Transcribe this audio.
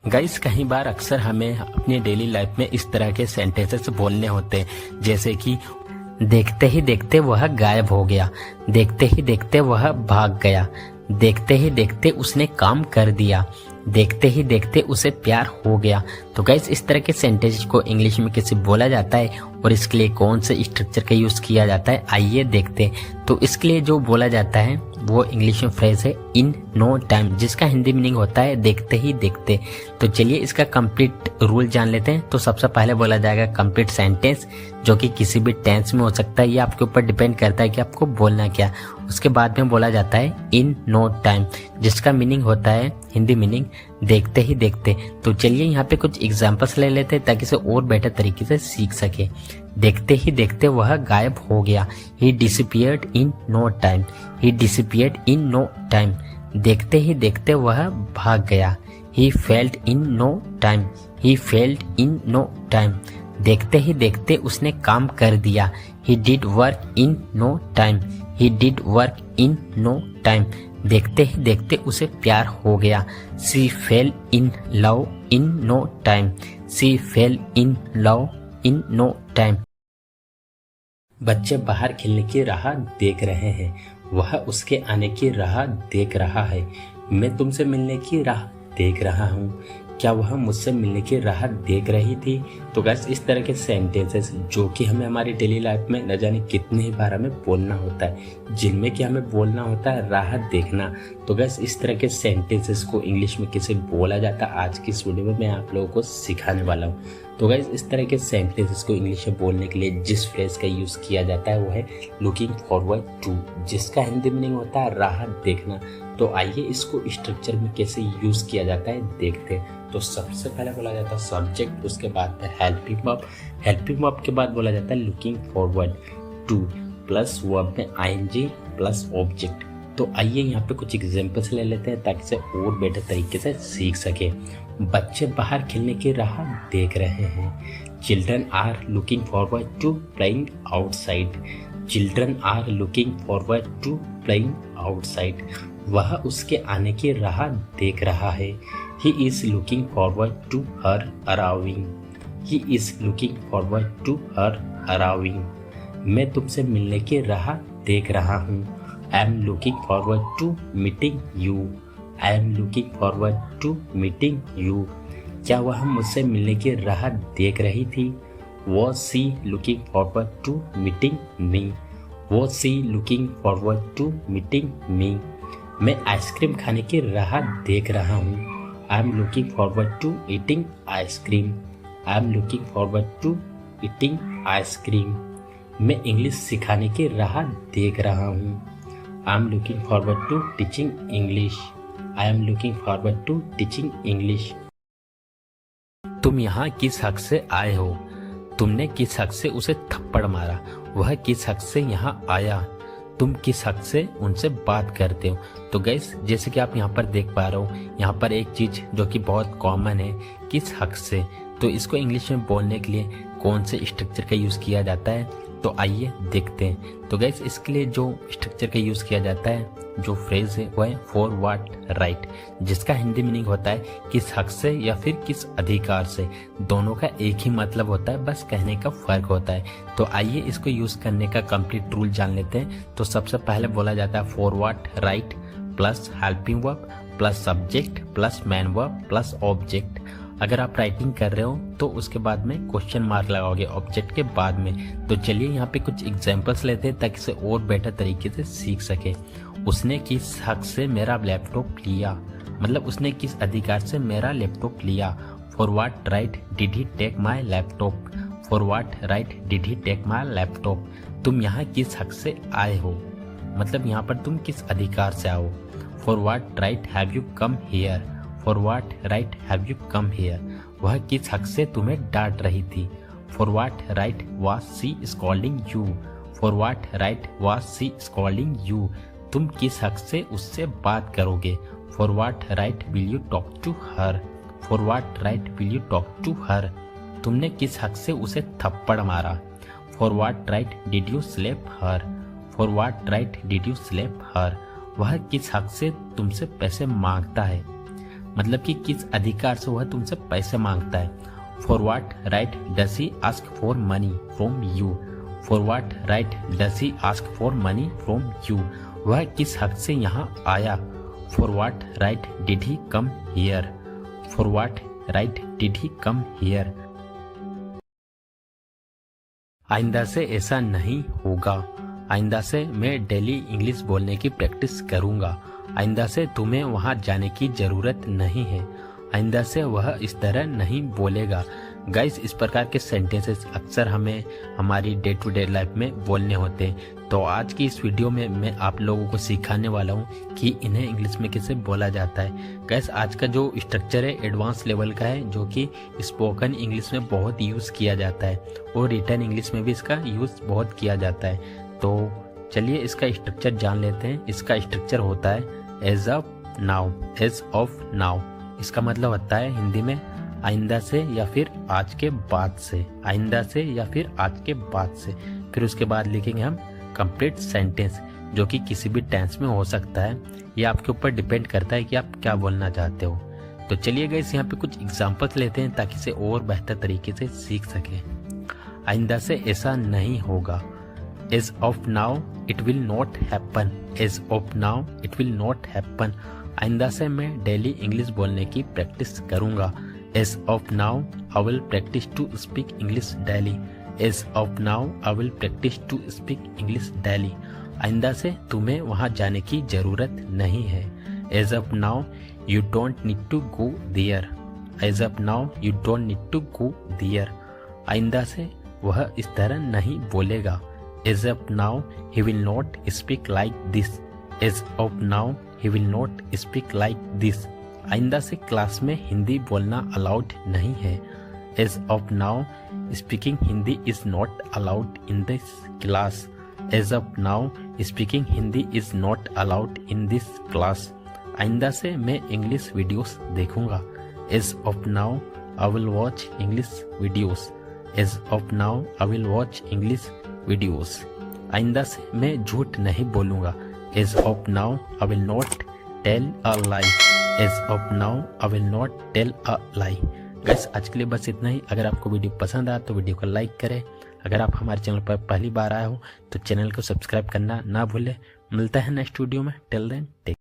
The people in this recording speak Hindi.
गाइस कई बार अक्सर हमें अपनी डेली लाइफ में इस तरह के सेंटेंसेस बोलने होते हैं, जैसे कि देखते ही देखते वह गायब हो गया, देखते ही देखते वह भाग गया, देखते ही देखते उसने काम कर दिया, देखते ही देखते उसे प्यार हो गया। तो गाइस इस तरह के सेंटेंस को इंग्लिश में कैसे बोला जाता है और इसके लिए कौन से स्ट्रक्चर का यूज किया जाता है, आइए देखते हैं। तो इसके लिए जो बोला जाता है वो इंग्लिश में फ्रेज है इन नो टाइम, जिसका हिंदी मीनिंग होता है देखते ही देखते। तो चलिए इसका कंप्लीट रूल जान लेते हैं। तो सबसे पहले बोला जाएगा कंप्लीट सेंटेंस, जो कि किसी भी टेंस में हो सकता है, ये आपके ऊपर डिपेंड करता है कि आपको बोलना क्या। उसके बाद में बोला जाता है इन नो टाइम, जिसका मीनिंग होता है हिंदी मीनिंग देखते ही देखते। तो चलिए यहाँ पे कुछ एग्जांपल्स ले लेते हैं ताकि इसे और बेटर तरीके से सीख सके। देखते ही देखते वह गायब हो गया, he disappeared in no time, he disappeared in no time. देखते ही देखते वह भाग गया, he failed in no time, he failed in no time. देखते ही देखते उसने काम कर दिया, he did work in no time, he did work in no time. देखते ही देखते उसे प्यार हो गया, she fell in love in no time, she fell in love in no time. बच्चे बाहर खेलने की राह देख रहे हैं, वह उसके आने की राह देख रहा है। मैं तुमसे मिलने की राह देख रहा हूँ, क्या वह मुझसे मिलने की राह देख रही थी। तो गाइस इस तरह के सेंटेंसेस जो कि हमें हमारी डेली लाइफ में न जाने कितने ही बार हमें बोलना होता है, जिनमें कि हमें बोलना होता है राह देखना। तो गाइस इस तरह के सेंटेंसेस को इंग्लिश में कैसे बोला जाता है, आज की इस वीडियो में मैं आप लोगों को सिखाने वाला हूँ। तो गाइस इस तरह के सेंटेंसेस को इंग्लिश में बोलने के लिए जिस फ्रेज का यूज किया जाता है वो है लुकिंग फॉरवर्ड टू, जिसका हिंदी मीनिंग होता है राह देखना। तो आइए इसको स्ट्रक्चर में कैसे यूज किया जाता है देखते हैं। तो सबसे पहले बोला जाता है सब्जेक्ट, उसके बाद में हेल्पिंग वर्ब, हेल्पिंग वर्ब के बाद बोला जाता है looking forward two plus verb में आईएनजी प्लस ऑब्जेक्ट। तो आइए यहाँ पे कुछ एग्जांपल्स ले लेते हैं ताकि इसे और बेटर तरीके से सीख सके। बच्चे बाहर खेलने की राह देख रहे हैं, children are looking forward to playing outside, children are looking forward to playing outside. वह उसके आने की राह देख रहा है, he is looking forward to her arriving, he is looking forward to her arriving। मैं तुमसे मिलने की राह देख रहा हूँ, I am looking forward to meeting you, I am looking forward to meeting you। क्या वह मुझसे मिलने की राह देख रही थी, was she looking forward to meeting me, was she looking forward to meeting me। मैं आइसक्रीम खाने की राह देख रहा हूँ, I am looking forward to eating ice cream, I am looking forward to eating ice cream। मैं इंग्लिश सिखाने की राह देख रहा हूँ, I am looking forward to teaching English, I am looking forward to teaching English। तुम यहाँ किस हक से आए हो, तुमने किस हक से उसे थप्पड़ मारा, वह किस हक से यहाँ आया, तुम किस हक से उनसे बात करते हो। तो गाइस जैसे कि आप यहाँ पर देख पा रहे हो, यहाँ पर एक चीज जो कि बहुत कॉमन है, किस हक से। तो इसको इंग्लिश में बोलने के लिए कौन से स्ट्रक्चर का यूज किया जाता है, तो आइए देखते हैं। तो गाइस इसके लिए जो स्ट्रक्चर का यूज किया जाता है, जो फ्रेज है वो है फॉर व्हाट राइट, जिसका हिंदी मीनिंग होता है किस हक से या फिर किस अधिकार से। दोनों का एक ही मतलब होता है, बस कहने का फर्क होता है। तो आइए इसको यूज करने का कंप्लीट रूल जान लेते हैं। तो सबसे पहले बोला जाता है for what right plus helping verb plus subject plus man verb plus object. अगर आप राइटिंग कर रहे हो तो उसके बाद में क्वेश्चन मार्क लगाओगे ऑब्जेक्ट के बाद में। तो चलिए यहाँ पे कुछ एग्जांपल्स लेते हैं ताकि इसे और बेटर तरीके से सीख सके। उसने किस हक से मेरा लैपटॉप लिया, मतलब उसने किस अधिकार से मेरा लैपटॉप लिया। For what right did he take my laptop, for what right did he take my laptop. तुम यहाँ किस हक से आए हो, मतलब यहाँ पर तुम किस अधिकार से आओ। For what right have you come here, for what right have you come here. वह किस हक से तुम्हें डांट रही थी। For what right was she scolding you, for what right was she scolding you. तुम किस हक से उससे बात करोगे। For what right will you talk to her, for what right will you talk to her. तुमने किस हक से उसे थप्पड़ मारा। For what right did you slap her, for what right did you slap her. वह किस हक से तुमसे पैसे मांगता है, मतलब कि किस अधिकार से वह तुमसे पैसे मांगता है। For what right does he ask for money from you. For what right does he ask for money from you. वह किस हक से यहाँ आया। For what right did he come here. For what right did he come here. आइंदा से ऐसा नहीं होगा। आइंदा से मैं डेली इंग्लिश बोलने की प्रैक्टिस करूंगा। आइंदा से तुम्हें वहां जाने की जरूरत नहीं है। आइंदा से वह इस तरह नहीं बोलेगा। गाइस, इस प्रकार के सेंटेंसेस अक्सर हमें हमारी डे टू डे लाइफ में बोलने होते हैं। तो आज की इस वीडियो में मैं आप लोगों को सिखाने वाला हूँ कि इन्हें इंग्लिश में कैसे बोला जाता है। गाइस, आज का जो स्ट्रक्चर है एडवांस लेवल का है, जो कि स्पोकन इंग्लिश में बहुत यूज़ किया जाता है और रिटन इंग्लिश में भी इसका यूज़ बहुत किया जाता है। तो चलिए इसका स्ट्रक्चर जान लेते हैं। इसका स्ट्रक्चर होता है as of now. As of now इसका मतलब होता है हिंदी में आइंदा से या फिर आज के बाद से। आइंदा से या फिर आज के बाद से। फिर उसके बाद लिखेंगे हम कंप्लीट सेंटेंस, जो कि किसी भी टेंस में हो सकता है। ये आपके ऊपर डिपेंड करता है कि आप क्या बोलना चाहते हो। तो चलिए गाइस, यहाँ पे कुछ एग्जांपल्स लेते हैं ताकि इसे और बेहतर तरीके से सीख सके। आइंदा से ऐसा नहीं होगा। As of now, it will not happen. As of now, it will not happen. आइंदा से मैं डेली इंग्लिश बोलने की प्रैक्टिस करूंगा। As of now, I will practice to speak English daily. As of now, I will practice to speak English daily. आइंदा से तुम्हें वहां जाने की जरूरत नहीं है। As of now, you don't need to go there. As of now, you don't need to go there. आइंदा से वह इस तरह नहीं बोलेगा। As of now, he will not speak like this. As of now, he will not speak like this. आइंदा से क्लास में हिंदी बोलना अलाउड नहीं है। As of now, speaking Hindi is not allowed in this class. As of now, speaking Hindi is not allowed in this class. आइंदा से मैं इंग्लिश वीडियोस देखूंगा। As of now, I will watch English videos. As of now, I will watch English videos. आइंदा से मैं झूठ नहीं बोलूंगा। As of now, I will not tell a lie. As of now, I will not tell a lie. Guys, आज के लिए बस इतना ही। अगर आपको वीडियो पसंद आया तो वीडियो को लाइक करें। अगर आप हमारे चैनल पर पहली बार आए हो तो चैनल को सब्सक्राइब करना ना भूलें। मिलता है नेक्स्ट वीडियो में। Till then take